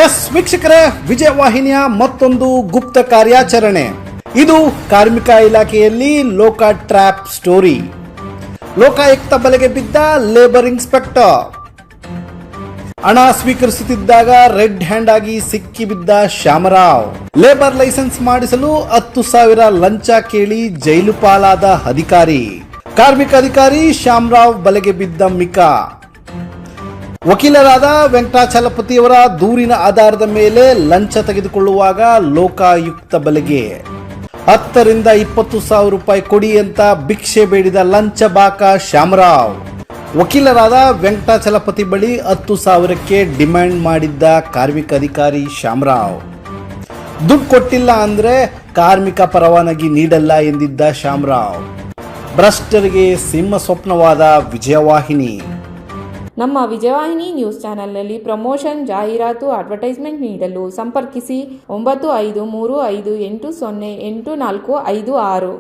S ವೀಕ್ಷಕರೇ, ವಿಜಯವಾಹಿನಿಯ ಮತ್ತೊಂದು ಗುಪ್ತ ಕಾರ್ಯಾಚರಣೆ. ಇದು ಕಾರ್ಮಿಕ ಇಲಾಖೆಯಲ್ಲಿ ಲೋಕ ಟ್ರ್ಯಾಪ್ ಸ್ಟೋರಿ. ಲೋಕಾಯುಕ್ತ ಬಲೆಗೆ ಬಿದ್ದ ಲೇಬರ್ ಇನ್ಸ್ಪೆಕ್ಟರ್. ಹಣ ಸ್ವೀಕರಿಸುತ್ತಿದ್ದಾಗ ರೆಡ್ ಹ್ಯಾಂಡ್ ಆಗಿ ಸಿಕ್ಕಿಬಿದ್ದ ಶ್ಯಾಮರಾವ್. ಲೇಬರ್ ಲೈಸೆನ್ಸ್ ಮಾಡಿಸಲು 10,000 ಲಂಚ ಕೇಳಿ ಜೈಲು ಪಾಲಾದ ಅಧಿಕಾರಿ. ಕಾರ್ಮಿಕ ಅಧಿಕಾರಿ ಶ್ಯಾಮರಾವ್ ಬಲೆಗೆ ಬಿದ್ದ ಮಿಕಾ. ವಕೀಲರಾದ ವೆಂಕಟಾಚಲಪತಿಯವರ ದೂರಿನ ಆಧಾರದ ಮೇಲೆ ಲಂಚ ತೆಗೆದುಕೊಳ್ಳುವಾಗ ಲೋಕಾಯುಕ್ತ ಬಲೆಗೆ. 10,000 ರಿಂದ 20,000 ರೂಪಾಯಿ ಕೊಡಿ ಅಂತ ಭಿಕ್ಷೆ ಬೇಡಿದ ಲಂಚ ಬಾಕ ಶ್ಯಾಮರಾವ್. ವಕೀಲರಾದ ವೆಂಕಟಾಚಲಪತಿ ಬಳಿ 10,000ಕ್ಕೆ ಡಿಮ್ಯಾಂಡ್ ಮಾಡಿದ್ದ ಕಾರ್ಮಿಕ ಅಧಿಕಾರಿ ಶ್ಯಾಮರಾವ್. ದುಡ್ಡು ಕೊಟ್ಟಿಲ್ಲ ಅಂದ್ರೆ ಕಾರ್ಮಿಕ ಪರವಾನಗಿ ನೀಡಲ್ಲ ಎಂದಿದ್ದ ಶ್ಯಾಮರಾವ್. ಭ್ರಷ್ಟರಿಗೆ ಸಿಂಹ ಸ್ವಪ್ನವಾದ ವಿಜಯವಾಹಿನಿ. ನಮ್ಮ ವಿಜಯವಾಹಿನಿ ನ್ಯೂಸ್ ಚಾನೆಲ್ನಲ್ಲಿ ಪ್ರಮೋಷನ್, ಜಾಹೀರಾತು, ಅಡ್ವರ್ಟೈಸ್ಮೆಂಟ್ ನೀಡಲು ಸಂಪರ್ಕಿಸಿ 9535808456.